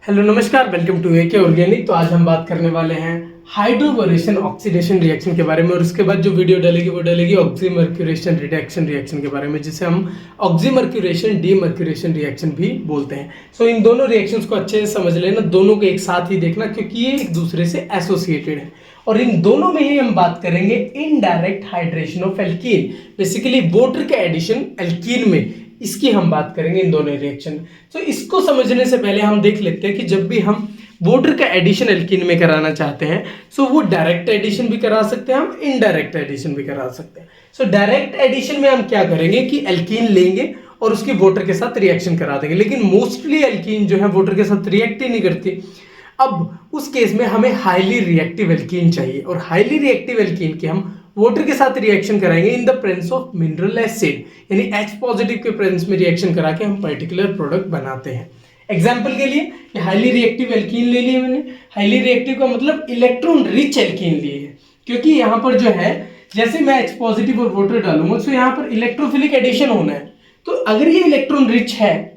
Hello नमस्कार, welcome to AK organic. तो आज हम बात करने वाले हैं हाइड्रोबोरेशन ऑक्सीडेशन रिएक्शन के बारे में, और उसके बाद जो वीडियो डलेगी वो डलेगी ऑक्सीमर्क्यूरेशन रिडक्शन रिएक्शन के बारे में, जिसे हम ऑक्सीमर्क्यूरेशन डीमर्क्यूरेशन रिएक्शन भी बोलते हैं। सो इन दोनों रिएक्शंस को अच्छे से समझ लेना, दोनों को एक साथ ही देखना, क्योंकि ये एक दूसरे से एसोसिएटेड है। और इन दोनों में ही हम बात करेंगे indirect hydration of alkene, basically water के एडिशन एल्कीन में, इसकी हम बात करेंगे इन दोनों रिएक्शन। तो इसको समझने से पहले हम देख लेते हैं कि जब भी हम वाटर का एडिशन एल्कीन में कराना चाहते हैं, सो वो डायरेक्ट एडिशन भी करा सकते हैं, हम इनडायरेक्ट एडिशन भी करा सकते हैं। सो डायरेक्ट एडिशन में हम क्या करेंगे कि एल्कीन लेंगे और उसकी वाटर के साथ रिएक्शन करा देंगे, लेकिन मोस्टली एल्कीन जो है वाटर के साथ रिएक्ट ही नहीं करती। अब उस केस में हमें हाईली रिएक्टिव एल्कीन चाहिए, और हाईली रिएक्टिव एल्कीन के हम वाटर के साथ रिएक्शन कराएंगे in the presence of mineral acid, यानी H पॉजिटिव के प्रेजेंस में रिएक्शन करा के हम पर्टिकुलर प्रोडक्ट बनाते हैं। एग्जांपल के लिए हाईली रिएक्टिव एल्कीन ले लिए मैंने। हाईली रिएक्टिव का मतलब इलेक्ट्रॉन रिच एल्कीन लिए है, क्योंकि यहाँ पर जो है जैसे मैं H पॉजिटिव और वाटर डालूंगा तो यहाँ पर इलेक्ट्रोफिलिक एडिशन होना है। तो अगर ये इलेक्ट्रॉन रिच है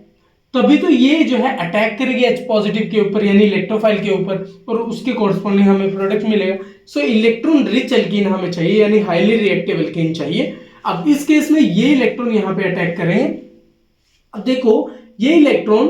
तभी तो ये जो है अटैक करेगी H पॉजिटिव के ऊपर, यानी इलेक्ट्रोफाइल के ऊपर, और उसके कॉरस्पॉन्डिंग हमें प्रोडक्ट मिलेगा। सो इलेक्ट्रॉन रिच एल्कीन हमें चाहिए, यानी हाईली रिएक्टिव एल्कीन चाहिए। अब इस केस में ये इलेक्ट्रॉन यहाँ पे अटैक करेंगे। अब देखो ये electron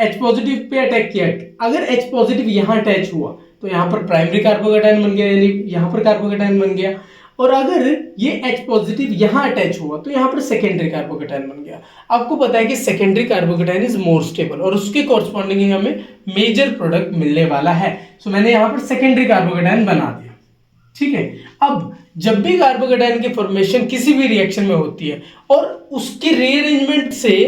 H positive pay attack किया, अगर H पॉजिटिव यहाँ अटैच हुआ तो यहाँ पर प्राइमरी कार्बोकेटायन बन गया, यानी यहाँ पर कार्बोकेटायन बन गया। और अगर ये H पॉजिटिव यहाँ अटैच हुआ तो यहाँ पर सेकेंडरी कार्बोकेटायन बन गया। आपको पता है कि secondary carbocation is more stable, और उसके कॉरस्पॉन्डिंग ही हमें मेजर प्रोडक्ट मिलने वाला है। सो मैंने यहाँ पर सेकेंडरी कार्बोकेटायन बना दिया, ठीक है। अब जब भी कार्बोकेटायन की फॉर्मेशन किसी भी रिएक्शन में होती है और उसकी रीअरेंजमेंट से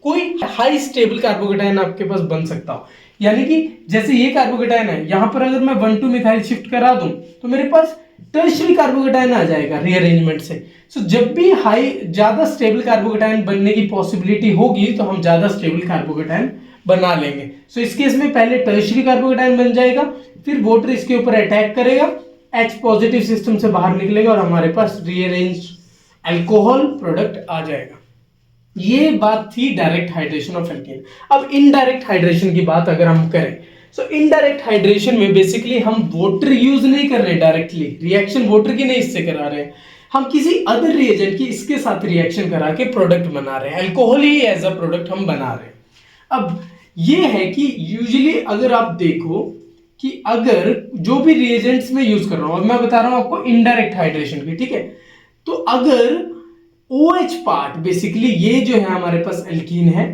कोई हाई स्टेबल कार्बोकेटायन आपके पास बन सकता हो, यानी कि जैसे ये कार्बोकेटायन है, यहां पर अगर मैं 1,2 मिथाइल शिफ्ट करा दूं तो मेरे पास टर्शियरी कार्बोकेटायन आ जाएगा रीअरेंजमेंट से। सो जब भी हाई ज्यादा स्टेबल कार्बोकेटायन बनने की पॉसिबिलिटी होगी तो हम ज्यादा स्टेबल कार्बोकेटायन बना लेंगे। सो इस केस में पहले टर्शियरी कार्बोकेटायन बन जाएगा, फिर वाटर इसके ऊपर अटैक करेगा, H पॉजिटिव सिस्टम से बाहर निकलेगा और हमारे पास रीअरेंज अल्कोहल प्रोडक्ट आ जाएगा। ये बात थी डायरेक्ट हाइड्रेशन ऑफ एल्कीन। अब इनडायरेक्ट हाइड्रेशन की बात अगर हम करें, सो इनडायरेक्ट हाइड्रेशन में बेसिकली हम वाटर यूज नहीं कर रहे, डायरेक्टली रिएक्शन वाटर की नहीं इससे करा रहे हैं, हम किसी अदर रिएजेंट की इसके साथ रिएक्शन करा के प्रोडक्ट बना रहे हैं, अल्कोहल ही एज अ प्रोडक्ट हम बना रहे हैं। अब ये है कि यूजुअली अगर आप देखो कि अगर जो भी रिएजेंट्स में यूज कर रहा हूं, मैं बता रहा हूं आपको इनडायरेक्ट हाइड्रेशन की, ठीक है। तो अगर OH पार्ट, बेसिकली ये जो है हमारे पास एल्कीन है,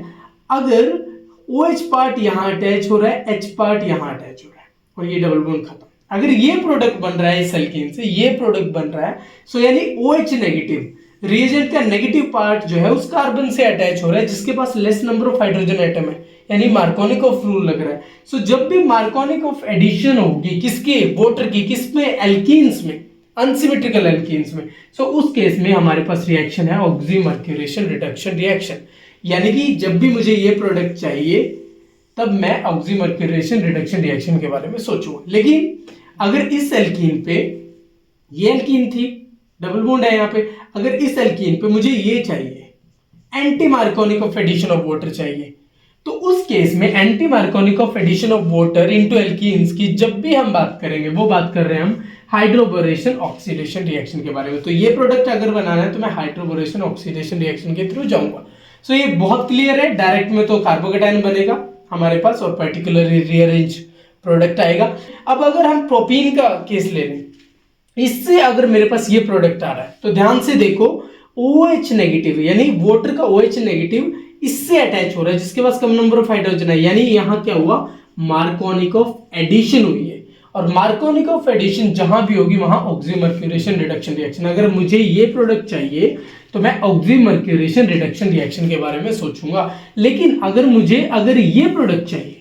अगर OH पार्ट यहां अटैच हो रहा है, H पार्ट यहां अटैच हो रहा है, और ये डबल बॉन्ड खत्म, अगर ये प्रोडक्ट बन रहा है इस एल्कीन से, ये प्रोडक्ट बन रहा है, सो यानी OH नेगेटिव रिएजेंट का नेगेटिव पार्ट जो है उस कार्बन से अटैच हो रहा है जिसके पास less number of hydrogen atom है, यानी मार्कोनिकॉफ रूल लग रहा है। सो जब भी मार्कोनिकॉफ एडिशन होगी किसके, वाटर की, किसमें, एल्कीन्स में, अनसिमेट्रिकल एल्कीन्स में, सो उस केस में हमारे पास रिएक्शन है ऑक्सीमर्क्यूरेशन रिडक्शन रिएक्शन, यानी कि जब भी मुझे ये प्रोडक्ट चाहिए तब मैं ऑक्सीमर्क्यूरेशन रिडक्शन रिएक्शन के बारे में सोचूंगा। लेकिन अगर इस एल्कीन पे, ये एल्कीन थी, डबल बॉन्ड है यहाँ पे, अगर इस एल्कीन पे मुझे ये चाहिए, anti markovnikov of addition of water चाहिए, तो उस केस में anti markovnikov of addition of water into alkenes की जब भी हम बात करेंगे वो बात कर रहे हैं हम हाइड्रोबोरेशन ऑक्सीडेशन रिएक्शन के बारे में। तो ये प्रोडक्ट अगर बनाना है तो मैं हाइड्रोबोरेशन ऑक्सीडेशन रिएक्शन के थ्रू जाऊंगा। सो ये बहुत क्लियर है, डायरेक्ट में तो कार्बोकेटायन बनेगा हमारे पास और पर्टिकुलरली रीअरेंज प्रोडक्ट आएगा। अब अगर हम प्रोपीन का केस ले लें, इससे अगर मेरे पास ये प्रोडक्ट आ रहा है तो ध्यान से देखो, OH नेगेटिव यानी वाटर का OH नेगेटिव इससे अटैच हो रहा है जिसके पास कम नंबर ऑफ हाइड्रोजन है, यानी यहां क्या हुआ, मार्कोनिक ऑफ एडिशन हुई है। और मार्कोनिक ऑफ एडिशन जहां भी होगी वहां ऑक्सीमर्क्यूरेशन रिडक्शन रिएक्शन। अगर मुझे ये प्रोडक्ट चाहिए तो मैं ऑक्सीमर्क्यूरेशन रिडक्शन रिएक्शन के बारे में सोचूंगा। लेकिन अगर ये प्रोडक्ट चाहिए,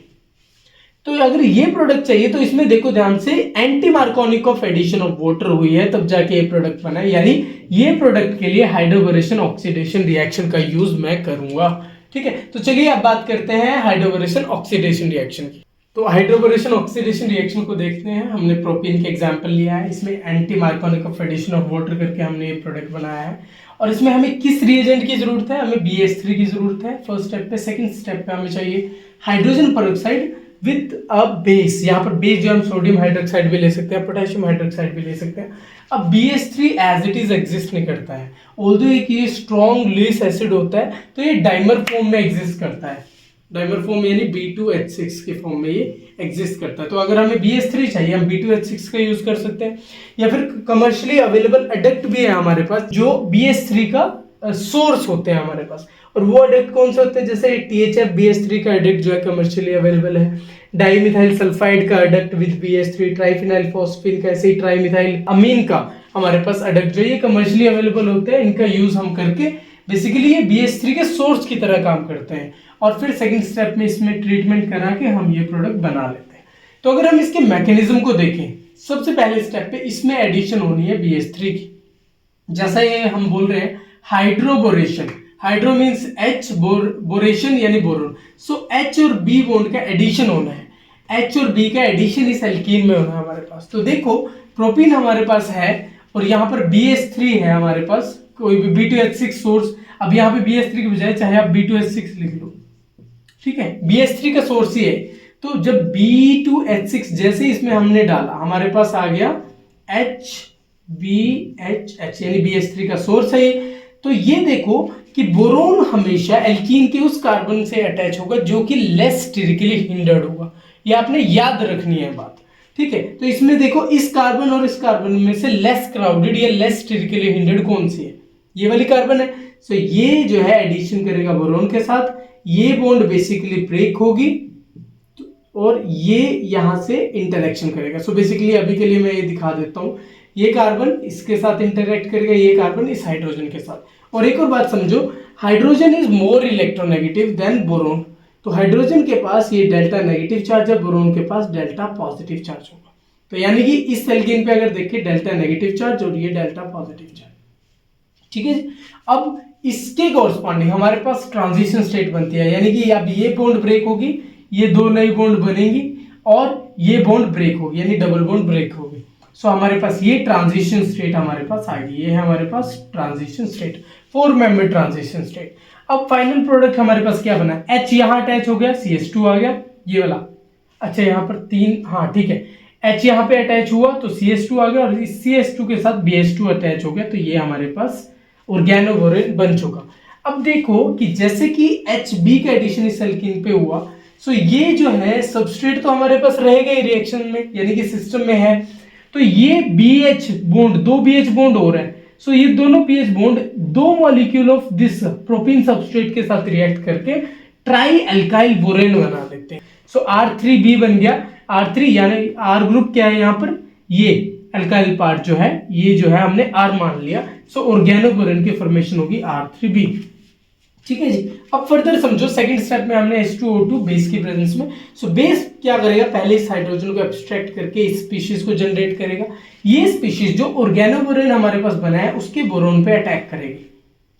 तो अगर ये प्रोडक्ट चाहिए तो इसमें देखो ध्यान से, anti markovnikov of addition of water हुई है तब जाके ये प्रोडक्ट बना है, यानी ये प्रोडक्ट के लिए हाइड्रोबोरेशन ऑक्सीडेशन रिएक्शन का यूज मैं करूंगा, ठीक है। तो चलिए अब बात करते हैं हाइड्रोबोरेशन ऑक्सीडेशन रिएक्शन की। तो हाइड्रोबोरेशन ऑक्सीडेशन रिएक्शन को देखते हैं। हमने प्रोपीन का एग्जांपल लिया है, इसमें anti markovnikov of addition of water करके हमने ये प्रोडक्ट बनाया है। और इसमें हमें किस रिएजेंट की जरूरत है, हमें BH3 की जरूरत है फर्स्ट स्टेप पे। सेकंड स्टेप पे हमें चाहिए hydrogen peroxide with a base, यहाँ पर बेस जो हम सोडियम हाइड्रोक्साइड भी ले सकते हैं, पोटेशियम हाइड्रोक्साइड भी ले सकते हैं। अब BH3 as it is exist नहीं करता है, ऑल्दो एक ये स्ट्रॉन्ग लीस एसिड होता है तो ये डाइमर फॉर्म में एग्जिस्ट करता है, डाइमर फॉर्म यानी B2H6 के फॉर्म में ये एग्जिस्ट करता है। तो अगर हमें BH3 चाहिए हम B2H6 का यूज कर सकते हैं, या फिर कमर्शियली अवेलेबल एडक्ट भी है हमारे पास जो BH3 का सोर्स होते हैं हमारे पास। और वो एडक्ट कौन से होते हैं, जैसे THF BH3 का एडक्ट जो है कमर्शियली अवेलेबल है, डाइमिथाइल सल्फाइड का adduct with BH3, triphenyl phosphine का, ऐसे ही ट्राइमिथाइल अमीन का हमारे पास एडक्ट जो ये कमर्शियली अवेलेबल होते हैं, इनका यूज हम करके बेसिकली ये BH3 के सोर्स की तरह काम करते हैं, और फिर सेकंड स्टेप में इसमें ट्रीटमेंट करा के हम ये प्रोडक्ट बना लेते हैं। तो अगर हम इसके मैकेनिज्म को देखें, सबसे पहले स्टेप पे इसमें एडिशन होनी है BH3 की, जैसा ये हम बोल रहे हैं हाइड्रोबोरेशन, हाइड्रो मीन्स H, बोरेशन यानी बोरोन, सो H और B बॉन्ड का एडिशन होना है, H और B का एडिशन इस एल्कीन में होना है हमारे पास। तो देखो प्रोपीन हमारे पास है और यहाँ पर BH3 है हमारे पास, कोई भी B2H6 सोर्स, अब यहाँ पे BH3 की बजाय चाहे आप B2H6 लिख लो, ठीक है, BH3 का सोर्स ही है। तो जब B2H6 जैसे इसमें हमने डाला हमारे पास आ गया HBHH यानी BH3 का सोर्स है। तो ये देखो कि बोरोन हमेशा एल्कीन के उस कार्बन से अटैच होगा जो कि लेस स्टेरिकली हिंडर्ड होगा, ये आपने याद रखनी है बात, ठीक है। तो इसमें देखो इस कार्बन और इस कार्बन में से लेस क्राउडेड या लेस स्टेरिकली हिंडर्ड कौन सी है, ये वाली कार्बन है। सो ये जो है एडिशन करेगा बोरोन के साथ, ये बॉन्ड बेसिकली ब्रेक होगी और ये यहां से इंटरेक्शन करेगा। सो बेसिकली अभी के लिए मैं ये दिखा देता हूं, ये कार्बन इसके साथ इंटरेक्ट करेगा, ये कार्बन इस हाइड्रोजन के साथ। और एक और बात समझो, hydrogen is more electronegative than boron, तो हाइड्रोजन के पास ये डेल्टा नेगेटिव चार्ज है, बोरोन के पास डेल्टा पॉजिटिव चार्ज होगा। तो यानी कि इस एल्कीन पे अगर देखें डेल्टा नेगेटिव चार्ज और ये डेल्टा पॉजिटिव चार्ज, ठीक है जी। अब इसके कॉरस्पॉन्डिंग हमारे पास ट्रांजिशन स्टेट बनती है, यानी कि अब ये बॉन्ड ब्रेक होगी, ये दो नई बॉन्ड बनेंगी और ये बॉन्ड ब्रेक होगी यानी डबल बॉन्ड ब्रेक होगी। सो हमारे पास ये ट्रांजिशन स्टेट हमारे पास आ गई, ये है हमारे पास transition state, 4 member transition state. अब फाइनल प्रोडक्ट हमारे पास क्या बना, H यहां अटैच हो गया, CH2 आ गया ये वाला, अच्छा यहाँ पर 3, हाँ ठीक है, H यहाँ पे अटैच हुआ तो CH2 आ गया और इस CH2 के साथ BH2 अटैच हो गया, तो ये हमारे पास ऑर्गेनोबोरेन बन चुका। अब देखो कि जैसे कि HB का एडिशन इस एल्कीन पे हुआ, सो ये जो है सबस्ट्रेट तो हमारे पास रहेगा ही रिएक्शन में, यानी कि सिस्टम में है, तो ये BH बॉन्ड, 2 BH बॉन्ड हो रहा है, सो ये दोनों BH bond 2 molecule of this propene substrate के साथ रिएक्ट करके ट्राई एल्काइल बोरेन बना देते हैं। सो R3B बन गया, R3 यानी R ग्रुप क्या है यहाँ पर, ये अल्काइल पार्ट जो है ये जो है हमने R मान लिया, सो ऑर्गेनोबोरेन की फॉर्मेशन होगी R3B, ठीक है जी। अब फर्दर समझो, सेकंड स्टेप में हमने H2O2 बेस की प्रेजेंस में, सो बेस क्या करेगा, पहले इस हाइड्रोजन को एब्स्ट्रैक्ट करके इस स्पीशीज को जनरेट करेगा, ये स्पीशीज जो ऑर्गेनोबोरेन हमारे पास बना है उसके बोरोन पे अटैक करेगी,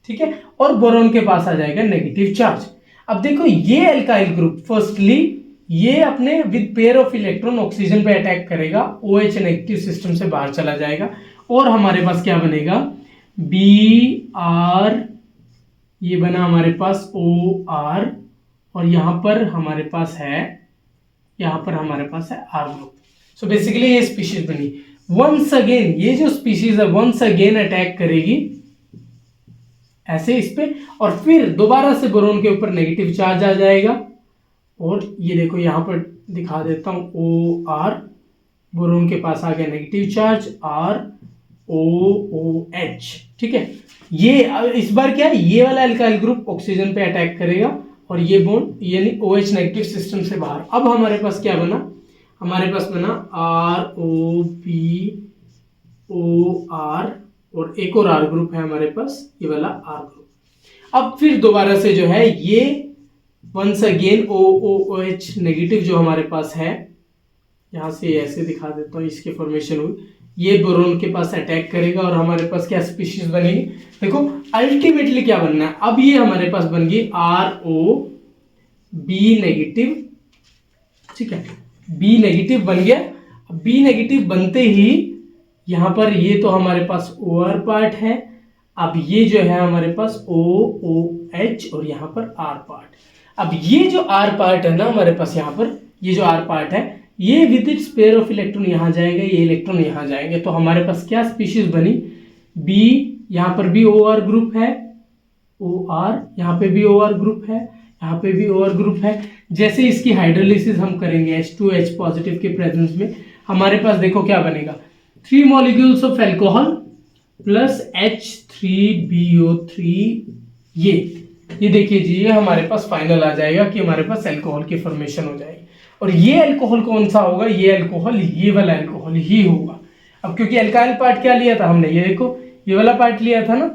ठीक है, और बोरोन के पास आ जाएगा नेगेटिव चार्ज। अब देखो ये अल्काइल ग्रुप फर्स्टली ये अपने with pair of electron oxygen पे अटैक करेगा, OH नेगेटिव सिस्टम से बाहर चला जाएगा और हमारे पास क्या बनेगा, Br, ये बना हमारे पास OR और यहां पर हमारे पास है, यहां पर हमारे पास है R ग्रुप। सो बेसिकली ये स्पीशीज बनी, वंस अगेन ये जो स्पीशीज है वंस अगेन अटैक करेगी ऐसे इस पे, और फिर दोबारा से बोरोन के ऊपर नेगेटिव चार्ज आ जाएगा, और ये देखो यहां पर दिखा देता हूं OR, बोरोन के पास आ गया नेगेटिव चार्ज, ROOH, ठीक है। ये इस बार क्या है, ये वाला अल्काइल ग्रुप ऑक्सीजन पे अटैक करेगा और ये बॉन्ड यानी OH नेगेटिव सिस्टम से बाहर। अब हमारे पास क्या बना, हमारे पास बना ROPOR और एक और R ग्रुप है हमारे पास, ये वाला R ग्रुप। अब फिर दोबारा से जो है ये वंस अगेन OOH नेगेटिव जो हमारे पास है, यहां से ऐसे दिखा देता हूं इसकी फॉर्मेशन हुई, ये बोरोन के पास अटैक करेगा और हमारे पास क्या स्पीशीज बनेगी, देखो अल्टीमेटली क्या बनना है, अब ये हमारे पास बन गई ROB नेगेटिव, ठीक है, B नेगेटिव बन गया। B नेगेटिव बनते ही यहां पर ये तो हमारे पास OR पार्ट है, अब ये जो है हमारे पास OOH और यहां पर R पार्ट। अब ये जो R पार्ट है ना हमारे पास यहाँ पर, ये जो R पार्ट है ये with its pair of electron यहाँ जाएगा, ये इलेक्ट्रॉन यहाँ जाएंगे, तो हमारे पास क्या स्पीशीज बनी, बी, यहाँ पर भी OR ग्रुप है, OR, यहाँ पे भी OR ग्रुप है, यहाँ पे भी OR ग्रुप है। जैसे इसकी हाइड्रोलिसिस हम करेंगे H2H पॉजिटिव के प्रेजेंस में, हमारे पास देखो क्या बनेगा, 3 molecules of alcohol plus H3BO3, ये देखिए जी, ये हमारे पास फाइनल आ जाएगा कि हमारे पास अल्कोहल की फॉर्मेशन हो जाएगी। और ये अल्कोहल कौन सा होगा, ये अल्कोहल ये वाला अल्कोहल ही होगा। अब क्योंकि अल्काइल पार्ट क्या लिया था हमने, ये देखो ये वाला पार्ट लिया था ना,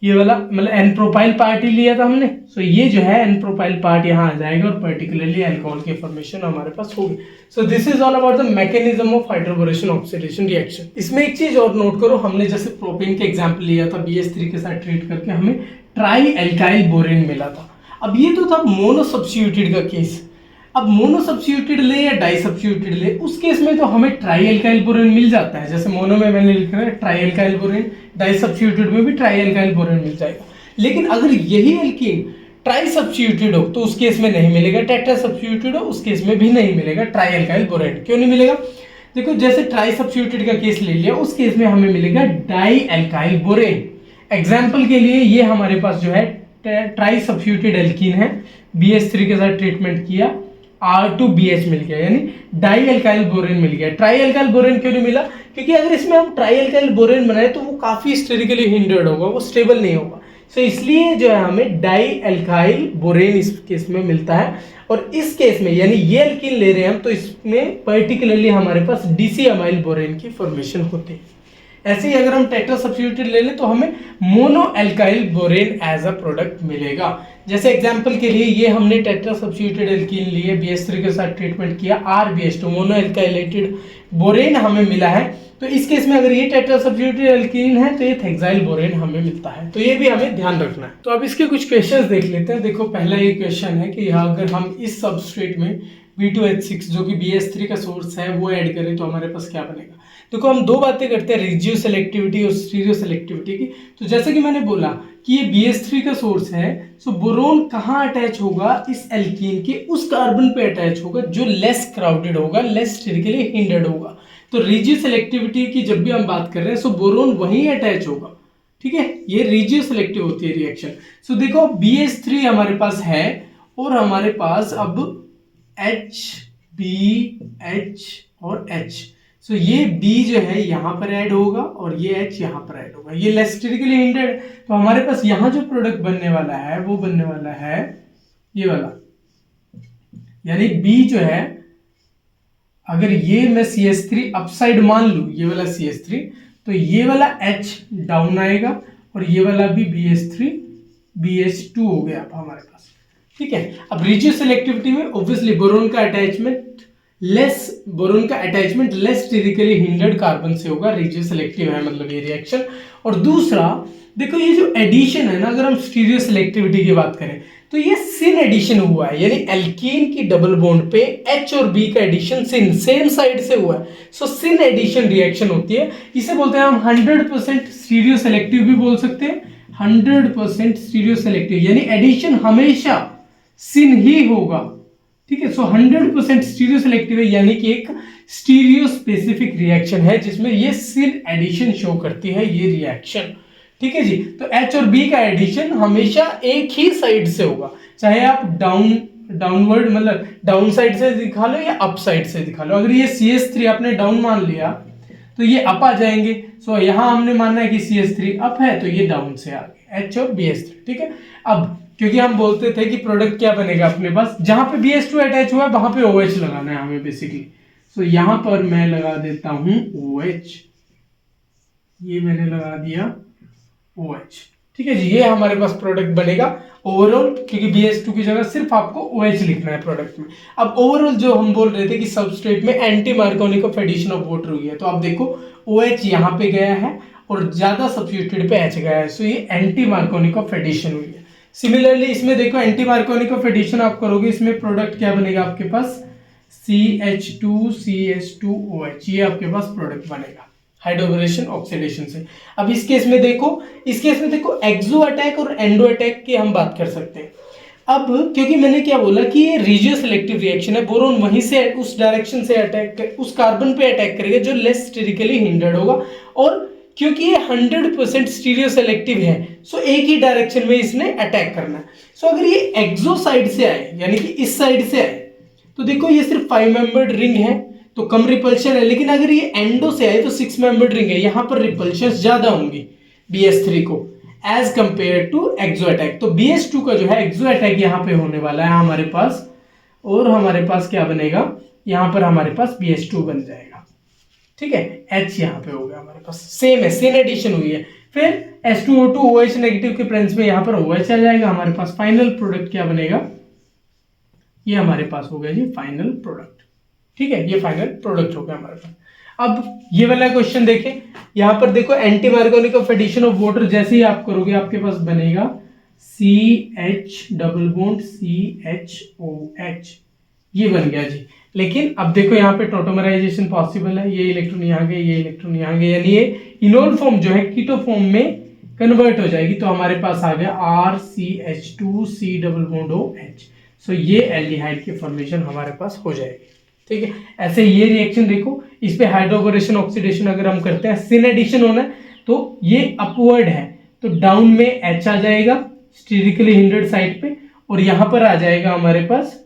ये वाला मतलब एन प्रोपाइल पार्ट ही लिया था हमने, सो ये जो है एन प्रोपाइल पार्ट यहाँ आ जाएगा और पर्टिकुलरली अल्कोहल की फॉर्मेशन हमारे पास होगी। So this is all about the mechanism of hydroboration oxidation reaction. इसमें एक चीज और नोट करो, हमने जैसे प्रोपेन के एग्जांपल लिया था BH3 के साथ ट्रीट करके हमें ट्राई एल्काइल बोरेन मिला था। अब ये तो था मोनो सब्स्टिट्यूटेड का केस, अब मोनो सब्स्टिट्यूटेड ले या डाई सब्स्टिट्यूटेड ले, उस केस में तो हमें ट्राई एल्काइल बोरेन मिल जाता है। जैसे मोनो में मैंने लिखा है tri alkyl borane, di substituted में भी ट्राई एल्काइल बोरेन मिल जाएगा। लेकिन अगर यही एल्कीन ट्राई सब्स्टिट्यूटेड हो तो उस केस में नहीं मिलेगा, टेट्रा सब्स्टिट्यूटेड हो उस केस में भी नहीं मिलेगा ट्राई एल्काइल बोरेन। क्यों नहीं मिलेगा, देखो जैसे ट्राई सब्स्टिट्यूटेड का केस ले लिया, उस केस में हमें मिलेगा डाई एल्काइल बोरेन। एग्जाम्पल के लिए ये हमारे पास जो है ट्राई सब्स्टिट्यूटेड एल्कीन है, BH3 के साथ ट्रीटमेंट किया, R2BH मिल गया, यानी डाई एल्काइल बोरेन मिल गया। ट्राई एल्काइल बोरेन क्यों नहीं मिला, क्योंकि अगर इसमें हम ट्राई एल्काइल बोरेन बनाए तो वो काफी स्टेरिकली हिंडर्ड होगा, वो स्टेबल नहीं होगा। सो इसलिए जो है हमें डाई एल्काइल बोरेन इस केस में मिलता है। और इस केस में यानी ये एल्कीन ले रहे हैं हम, तो इसमें पर्टिकुलरली हमारे पास DC अमाइल बोरेन की फॉर्मेशन होती है। ऐसे ही अगर हम टेट्रा सब्स्टिट्यूटेड ले लें तो हमें mono alkyl borane as a product मिलेगा। जैसे एग्जांपल के लिए ये हमने टेट्रा सब्स्टिट्यूटेड एल्कीन लिए, BH3 के साथ ट्रीटमेंट किया, RBH2 मोनो एल्काइलेटेड बोरेन हमें मिला है। तो इस केस में अगर ये टेट्रा सब्स्टिट्यूटेड एल्कीन है तो ये थेक्साइल बोरेन हमें मिलता है, तो ये भी हमें ध्यान रखना है। तो अब इसके कुछ क्वेश्चंस देख लेते हैं। देखो पहला ये क्वेश्चन है कि यहाँ अगर हम इस सबस्ट्रेट में B2H6 जो कि BH3 का सोर्स है वो ऐड करें तो हमारे पास क्या बनेगा। देखो हम दो बातें करते हैं, रेजियो सेलेक्टिविटी और स्टीरियो सेलेक्टिविटी की। तो जैसे कि मैंने बोला कि ये BH3 का सोर्स है, सो बोरोन कहाँ अटैच होगा, इस एल्कीन के उस कार्बन पे अटैच होगा जो लेस क्राउडेड होगा, लेस स्टेरिकली हिंडर्ड होगा। तो रेजियो सेलेक्टिविटी की जब भी हम बात कर रहे हैं सो बोरोन वहीं अटैच होगा, ठीक है, ये रेजियो सेलेक्टिव होती है रिएक्शन। सो देखो BH3 हमारे पास है और हमारे पास अब H, B, H और H। सो ये B जो है यहाँ पर ऐड होगा और ये H यहाँ पर ऐड होगा, ये लेस स्टेरिकली हिंडर्ड। तो हमारे पास यहाँ जो प्रोडक्ट बनने वाला है वो बनने वाला है ये वाला, यानी B जो है, अगर ये मैं CH3 अपसाइड मान लूं, ये वाला CH3, तो ये वाला H डाउन आएगा और ये वाला भी BH3 BH2 हो गया अब हमारे पास, ठीक है। अब रेजियो सेलेक्टिविटी में ऑब्वियसली बोरोन का attachment less sterically hindered carbon से होगा, रेजियो सेलेक्टिव है मतलब ये रिएक्शन। और दूसरा देखो ये जो एडिशन है ना, अगर हम स्टीरियो सेलेक्टिविटी की बात करें तो ये सिन एडिशन हुआ है, यानी एल्कीन की डबल बॉन्ड पे H और B का एडिशन सिन सेम साइड से हुआ है। सो सिन एडिशन रिएक्शन होती है, इसे बोलते हैं हम 100% स्टीरियो सेलेक्टिव भी बोल सकते हैं, 100% स्टीरियो सेलेक्टिव, यानी एडिशन हमेशा सिन ही होगा, ठीक है। सो 100% स्टीरियो सेलेक्टिव है, यानी कि एक स्टीरियो स्पेसिफिक रिएक्शन है जिसमें ये सिन एडिशन शो करती है ये रिएक्शन, ठीक है जी। तो H और B का एडिशन हमेशा एक ही साइड से होगा, चाहे आप डाउनवर्ड मतलब डाउन साइड से दिखा लो या अप साइड से दिखा लो। अगर ये CH3 आपने डाउन मान लिया तो ये अप आ जाएंगे। सो यहाँ हमने मानना है कि CH3 अप है तो ये डाउन से आ गए H और BH3, ठीक है। अब क्योंकि हम बोलते थे कि प्रोडक्ट क्या बनेगा अपने पास, जहां पे BH2 अटैच हुआ है वहां पे OH लगाना है हमें बेसिकली। सो यहां पर मैं लगा देता हूं OH, ये मैंने लगा दिया OH, ठीक है जी। ये हमारे पास प्रोडक्ट बनेगा ओवरऑल, क्योंकि BH2 की जगह सिर्फ आपको OH लिखना है प्रोडक्ट में। अब ओवरऑल जो हम बोल रहे थे कि सबस्ट्रेट में anti markovnikov of addition of water हुई है, तो आप देखो OH यहाँ पे गया है और ज्यादा सब्स्टिट्यूटेड पे H गया है, सो ये एंटी मार्कोनिक ऑफ एडिशन हुई है। सिमिलरली इसमें देखो एंटी मार्कोनिक ऑफ एडिशन आप करोगे, इसमें प्रोडक्ट क्या बनेगा आपके पास, CH2CH2OH, ये आपके पास प्रोडक्ट बनेगा हाइड्रोबोरेशन ऑक्सीडेशन से। अब इस केस में देखो एक्सो अटैक और एंडो अटैक की हम बात कर सकते हैं। अब क्योंकि मैंने क्या बोला कि ये रेडियो सिलेक्टिव रिएक्शन है, बोरोन वहीं से उस डायरेक्शन से अटैक, उस कार्बन पे अटैक करेगा जो लेस स्टेरिकली हिंडर्ड होगा, और क्योंकि ये 100% स्टीरियो सेलेक्टिव है, सो एक ही डायरेक्शन में इसने अटैक करना है। सो अगर ये एक्सो साइड से आए, यानी कि इस साइड से आए, तो देखो ये सिर्फ 5 मेंबर्ड रिंग है तो कम रिपल्शन है, लेकिन अगर ये एंडो से आए तो 6 मेंबर्ड रिंग है, यहां पर रिपल्शन ज्यादा होंगी BS3 को as compare to exo attack. तो BS2 का जो है एक्सो अटैक यहाँ पे होने वाला है हमारे पास, और हमारे पास क्या बनेगा, यहाँ पर हमारे पास BS2 बन जाएगा, ठीक है। H यहाँ पे हो गया हमारे पास, सेम है, सेम एडिशन हुई है। फिर H2O2 OH नेगेटिव के प्रेजेंस में यहाँ पर OH आ जाएगा, हमारे पास फाइनल प्रोडक्ट क्या बनेगा, ये हमारे पास हो गया जी फाइनल प्रोडक्ट, ठीक है, ये फाइनल प्रोडक्ट हो गया हमारे पास। अब ये वाला क्वेश्चन देखें, यहां पर देखो anti Markovnikov of addition of water जैसे ही आप करोगे आपके पास बनेगा CH डबल बॉन्ड CHOH, ये बन गया जी। लेकिन अब देखो यहाँ पे टोटोमराइजेशन पॉसिबल है, ये इलेक्ट्रॉन यहाँ गए, ये इलेक्ट्रॉन यहाँ गए, यानी ये इनोल फॉर्म जो है कीटो फॉर्म में कन्वर्ट हो जाएगी, तो हमारे पास आ गया RCH2C डबल बॉन्ड OH। सो ये एल्डिहाइड की फॉर्मेशन हमारे पास हो जाएगी, ठीक है। ऐसे ये रिएक्शन देखो, इस पे हाइड्रोबोरेशन ऑक्सीडेशन अगर हम करते हैं, सिन एडिशन होना है तो ये अपवर्ड है, तो डाउन में H आ जाएगा स्टेरिकली हिंडर्ड साइड पे, और यहां पर आ जाएगा हमारे पास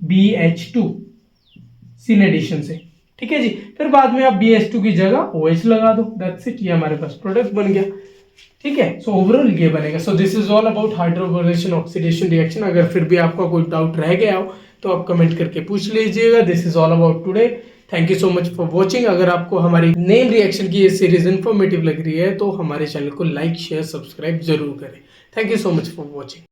BH2 सिन एडिशन से, ठीक है जी। फिर बाद में आप BH2 की जगह OH लगा दो, दैट्स इट, ये हमारे पास प्रोडक्ट बन गया, ठीक है। सो ओवरऑल ये बनेगा। So this is all about hydroboration oxidation reaction. अगर फिर भी आपका कोई डाउट रह गया हो तो आप कमेंट करके पूछ लीजिएगा। This is all about today, thank you so much for watching. अगर आपको हमारी नेम रिएक्शन की ये सीरीज इन्फॉर्मेटिव लग रही है तो हमारे चैनल को लाइक शेयर सब्सक्राइब जरूर करें। Thank you so much for watching.